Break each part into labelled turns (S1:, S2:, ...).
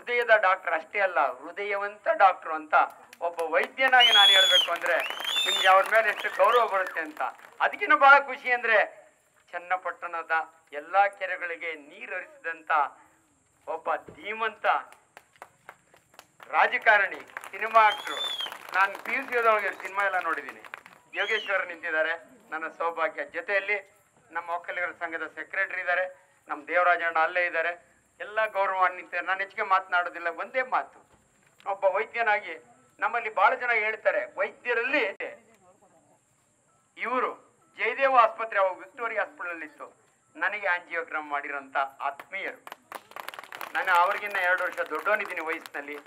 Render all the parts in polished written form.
S1: ಹೃದಯದ ಡಾಕ್ಟರ್ ಅಷ್ಟೇ ಅಲ್ಲ, ಹೃದಯವಂತ ಡಾಕ್ಟರ್ ಅಂತ ಒಬ್ಬ ವೈದ್ಯನಾಗಿ ನಾನು ಹೇಳ್ಬೇಕು ಅಂದ್ರೆ ನಿಮ್ಗೆ ಅವ್ರ ಮೇಲೆ ಎಷ್ಟು ಗೌರವ ಬರುತ್ತೆ ಅಂತ. ಅದಕ್ಕಿಂತ ಬಹಳ ಖುಷಿ ಅಂದ್ರೆ ಚನ್ನಪಟ್ಟಣದ ಎಲ್ಲಾ ಕೆರೆಗಳಿಗೆ ನೀರು ಹರಿಸಿದಂತ ಒಬ್ಬ ಧೀಮಂತ ರಾಜಕಾರಣಿ, ಸಿನಿಮಾ ಆಕ್ಟರ್. ನಾನು PUC ಒಳಗೆ ಸಿನಿಮಾ ಎಲ್ಲ ನೋಡಿದ್ದೀನಿ. ಯೋಗೇಶ್ವರ್ ನಿಂತಿದ್ದಾರೆ, ನನ್ನ ಸೌಭಾಗ್ಯ. ಜೊತೆಯಲ್ಲಿ ನಮ್ಮ ಒಕ್ಕಲಿಗರ ಸಂಘದ ಸೆಕ್ರೆಟರಿ ಇದ್ದಾರೆ, ನಮ್ಮ ದೇವರಾಜಣ್ಣ ಅಲ್ಲೇ ಇದ್ದಾರೆ. ಎಲ್ಲ ಗೌರವ ನಿಂತಿದ್ದಾರೆ. ನಾನು ಹೆಚ್ಚಿಗೆ ಮಾತನಾಡೋದಿಲ್ಲ, ಒಂದೇ ಮಾತು. ಒಬ್ಬ ವೈದ್ಯನಾಗಿ ನಮ್ಮಲ್ಲಿ ಬಹಳ ಜನ ಹೇಳ್ತಾರೆ, ವೈದ್ಯರಲ್ಲಿ ಇವರು ಜಯದೇವ ಆಸ್ಪತ್ರೆ, ಅವಾಗ ವಿಕ್ಟೋರಿಯಾ ಹಾಸ್ಪಿಟಲ್ ಇತ್ತು, ನನಗೆ ಆಂಜಿಯೋಗ್ರಾಮ್ ಮಾಡಿರೋಂಥ ಆತ್ಮೀಯರು. ನಾನು ಅವ್ರಿಗಿನ್ನ 2 ವರ್ಷ ದೊಡ್ಡವನಿದ್ದೀನಿ ವಯಸ್ಸಿನಲ್ಲಿ.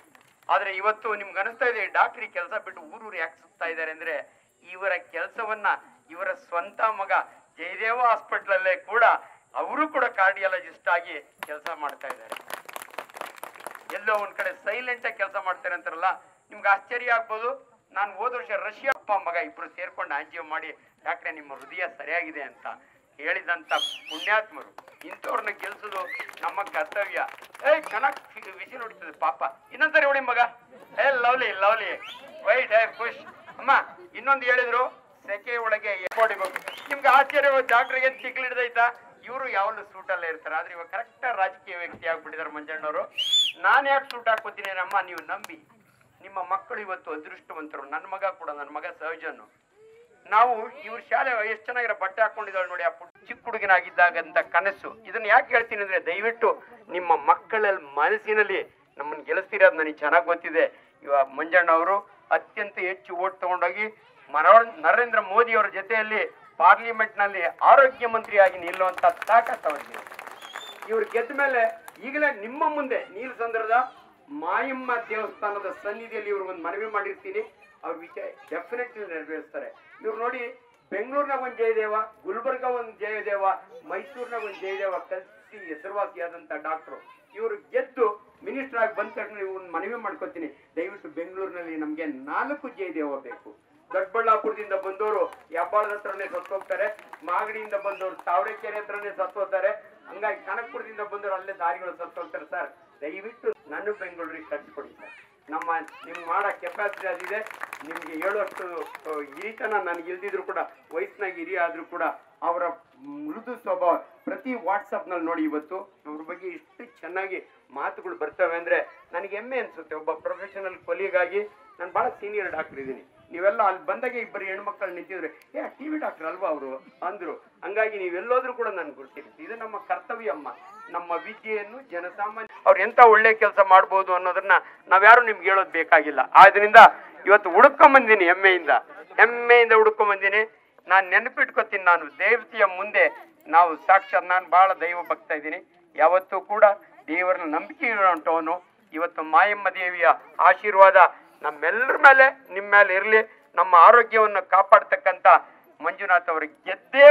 S1: ಆದ್ರೆ ಇವತ್ತು ನಿಮ್ಗೆ ಅನಿಸ್ತಾ ಇದೆ ಡಾಕ್ಟ್ರಿ ಕೆಲಸ ಬಿಟ್ಟು ಊರೂರು ಯಾಕೆ ಸುತ್ತಾ ಇದ್ದಾರೆ ಅಂದ್ರೆ, ಇವರ ಕೆಲಸವನ್ನ ಇವರ ಸ್ವಂತ ಮಗ ಜಯದೇವ ಹಾಸ್ಪಿಟಲ್ ಅಲ್ಲೇ ಕೂಡ ಅವರು ಕೂಡ ಕಾರ್ಡಿಯಾಲಜಿಸ್ಟ್ ಆಗಿ ಕೆಲಸ ಮಾಡ್ತಾ ಇದ್ದಾರೆ. ಎಲ್ಲೋ ಒಂದ್ ಕಡೆ ಸೈಲೆಂಟ್ ಆಗಿ ಕೆಲಸ ಮಾಡ್ತಾರೆ ಅಂತಾರಲ್ಲ, ನಿಮ್ಗೆ ಆಶ್ಚರ್ಯ ಆಗ್ಬೋದು. ನಾನು ಹೋದ ವರ್ಷ ರಷ್ಯಾ ಅಪ್ಪ ಮಗ ಇಬ್ರು ಸೇರ್ಕೊಂಡು ಆಂಜಿಯೋ ಮಾಡಿ, ಡಾಕ್ಟ್ರೆ ನಿಮ್ಮ ಹೃದಯ ಸರಿಯಾಗಿದೆ ಅಂತ ಹೇಳಿದಂತ ಪುಣ್ಯಾತ್ಮರು. ಇಂಥವ್ರನ್ನ ಗೆಲ್ಸೋದು ನಮ್ಮ ಕರ್ತವ್ಯ. ಚೆನ್ನಾಗಿ ವಿಸಿಲ್ ಹೊಡಿತದೆ ಪಾಪ. ಇನ್ನೊಂದ್ಸರಿ ಹೊಡಿ ಮಗ. ಲವ್ಲಿ ಲವ್ಲಿ ವೈಟ್ ಖುಷ್ ಅಮ್ಮ. ಇನ್ನೊಂದು ಹೇಳಿದ್ರು, ಸೆಕೆ ಒಳಗೆ ಹೊಡಿಬೇಕು. ನಿಮ್ಗೆ ಆಶ್ಚರ್ಯ, ಡಾಕ್ಟರ್ಗೆ ಚಿಕ್ಲು ಹಿಡ್ದೈತಾ? ಇವರು ಯಾವಲ್ಲೂ ಸೂಟಲ್ಲೇ ಇರ್ತಾರೆ. ಆದ್ರೆ ಇವಾಗ ಕರೆಕ್ಟ್ ರಾಜಕೀಯ ವ್ಯಕ್ತಿ ಆಗ್ಬಿಟ್ಟಿದ್ದಾರೆ ಮಂಜಣ್ಣವರು. ನಾನು ಯಾಕೆ ಸೂಟ್ ಹಾಕೋತೀನಿ ಅಮ್ಮ, ನೀವು ನಂಬಿ. ನಿಮ್ಮ ಮಕ್ಕಳು ಇವತ್ತು ಅದೃಷ್ಟವಂತರು. ನನ್ನ ಮಗ ಕೂಡ, ನನ್ನ ಮಗ ಸಹಜನು. ನಾವು ಇವ್ರ ಶಾಲೆ ಎಷ್ಟು ಚೆನ್ನಾಗಿರೋ ಬಟ್ಟೆ ಹಾಕೊಂಡಿದ್ದಾಳೆ ನೋಡಿ, ಆ ಚಿಕ್ಕ ಹುಡುಗನಾಗಿದ್ದಾಗಂತ ಕನಸು. ಇದನ್ನ ಯಾಕೆ ಹೇಳ್ತೀನಿ ಅಂದ್ರೆ, ದಯವಿಟ್ಟು ನಿಮ್ಮ ಮಕ್ಕಳಲ್ಲಿ ಮನಸ್ಸಿನಲ್ಲಿ ನಮ್ಮನ್ನು ಗೆಲ್ಲಿಸ್ತಿರೋದು ನನಗೆ ಚೆನ್ನಾಗಿ ಗೊತ್ತಿದೆ. ಇವಾಗ ಮಂಜಣ್ಣ ಅವರು ಅತ್ಯಂತ ಹೆಚ್ಚು ಓಟ್ ತಗೊಂಡೋಗಿ ನರೇಂದ್ರ ಮೋದಿ ಅವರ ಜೊತೆಯಲ್ಲಿ ಪಾರ್ಲಿಮೆಂಟ್ ನಲ್ಲಿ ಆರೋಗ್ಯ ಮಂತ್ರಿಯಾಗಿ ನಿಲ್ಲುವಂತ ತಾಕತ್ತು ಅವರಿಗೆ. ಇವ್ರು ಗೆದ್ದ ಮೇಲೆ ಈಗಲೇ ನಿಮ್ಮ ಮುಂದೆ ನೀಲಸಂದ್ರದ ಮಾಯಮ್ಮ ದೇವಸ್ಥಾನದ ಸನ್ನಿಧಿಯಲ್ಲಿ ಇವ್ರು ಒಂದು ಮನವಿ ಮಾಡಿರ್ತೀನಿ. ಅವ್ರ ವಿಷಯ ಡೆಫಿನೆಟ್ಲಿ ನೆರವೇರಿಸ್ತಾರೆ. ಇವ್ರು ನೋಡಿ, ಬೆಂಗಳೂರಿನಾಗ ಒಂದು ಜಯದೇವ, ಗುಲ್ಬರ್ಗ ಒಂದು ಜಯದೇವ, ಮೈಸೂರಿನಾಗ ಒಂದು ಜಯದೇವ ಕಲಿಸಿ ಹೆಸರುವಾಸಿಯಾದಂತ ಡಾಕ್ಟ್ರು. ಇವರು ಗೆದ್ದು ಮಿನಿಸ್ಟರ್ ಆಗಿ ಬಂದ ತಕ್ಷಣ ಇವ್ರನ್ನ ಮನವಿ ಮಾಡ್ಕೊತೀನಿ, ದಯವಿಟ್ಟು ಬೆಂಗಳೂರಿನಲ್ಲಿ ನಮ್ಗೆ 4 ಜಯದೇವ ಬೇಕು. ದೊಡ್ಡಬಳ್ಳಾಪುರದಿಂದ ಬಂದವರು ಹೆಬ್ಬಾಳದ ಹತ್ರನೇ ಸತ್ತೋಗ್ತಾರೆ, ಮಾಗಡಿಯಿಂದ ಬಂದವರು ತಾವರೆಕೆರೆ ಹತ್ರನೇ ಸತ್ತೋಗ್ತಾರೆ, ಹಂಗಾಗಿ ಕನಕಪುರದಿಂದ ಬಂದವರು ಅಲ್ಲೇ ದಾರಿಗಳು ಸತ್ತೋಗ್ತಾರೆ. ಸರ್, ದಯವಿಟ್ಟು ನಾನು ಬೆಂಗಳೂರಿಗೆ ಕಟ್ಸಿಕೊಡಿ ಸರ್. ನಿಮ್ಗೆ ಮಾಡೋ ಕೆಪಾಸಿಟಿ ಅದಿದೆ. ನಿಮ್ಗೆ ಹೇಳುವಷ್ಟು ಹಿರಿತನ ನನಗೆ ಇಲ್ದಿದ್ರು ಕೂಡ, ವಯಸ್ಸಿನಾಗ ಹಿರಿಯ ಆದ್ರೂ ಕೂಡ ಅವರ ಮೃದು ಸ್ವಭಾವ ಪ್ರತಿ ವಾಟ್ಸಪ್ನಲ್ಲಿ ನೋಡಿ, ಇವತ್ತು ಅವ್ರ ಬಗ್ಗೆ ಇಷ್ಟು ಚೆನ್ನಾಗಿ ಮಾತುಗಳು ಬರ್ತವೆ ಅಂದ್ರೆ ನನಗೆ ಹೆಮ್ಮೆ ಅನ್ಸುತ್ತೆ. ಒಬ್ಬ ಪ್ರೊಫೆಷನಲ್ ಕೊಲೀಗಾಗಿ ನಾನು ಬಹಳ ಸೀನಿಯರ್ ಡಾಕ್ಟರ್ ಇದ್ದೀನಿ. ನೀವೆಲ್ಲ ಅಲ್ಲಿ ಬಂದಾಗ ಇಬ್ಬರು ಹೆಣ್ಮಕ್ಳು ನಿಂತಿದ್ರೆ, TV ಡಾಕ್ಟರ್ ಅಲ್ವಾ ಅವರು ಅಂದ್ರು. ಹಂಗಾಗಿ ನೀವೆಲ್ಲೋದ್ರೂ ಕೂಡ ನನ್ಗೆ ಗೊತ್ತಿರುತ್ತೆ. ಇದು ನಮ್ಮ ಕರ್ತವ್ಯ ಅಮ್ಮ. ನಮ್ಮ ವಿದ್ಯೆಯನ್ನು ಜನಸಾಮಾನ್ಯ ಅವ್ರು ಎಂತ ಒಳ್ಳೆ ಕೆಲಸ ಮಾಡ್ಬೋದು ಅನ್ನೋದನ್ನ ನಾವ್ಯಾರು ನಿಮ್ಗೆ ಹೇಳೋದು ಬೇಕಾಗಿಲ್ಲ. ಆದ್ರಿಂದ ಇವತ್ತು ಹುಡುಕೊಂಬಂದಿನಿ, ಹೆಮ್ಮೆಯಿಂದ ಹುಡುಕೊಂಬಂದಿನಿ. ನಾನು ನೆನಪಿಟ್ಕೋತೀನಿ, ನಾನು ದೇವತೆಯ ಮುಂದೆ ನಾವು ಸಾಕ್ಷಾತ್, ನಾನು ಬಹಳ ದೈವ ಭಕ್ತ ಇದ್ದೀನಿ. ಯಾವತ್ತೂ ಕೂಡ ದೇವರನ್ನ ನಂಬಿಕೆ ಇರುವಂತವನು. ಇವತ್ತು ಮಾಯಮ್ಮ ದೇವಿಯ ಆಶೀರ್ವಾದ ನಮ್ಮೆಲ್ಲರ ಮೇಲೆ, ನಿಮ್ಮ ಮೇಲೆ ಇರಲಿ. ನಮ್ಮ ಆರೋಗ್ಯವನ್ನು ಕಾಪಾಡ್ತಕ್ಕಂಥ ಮಂಜುನಾಥ್ ಅವರು ಗೆದ್ದೇ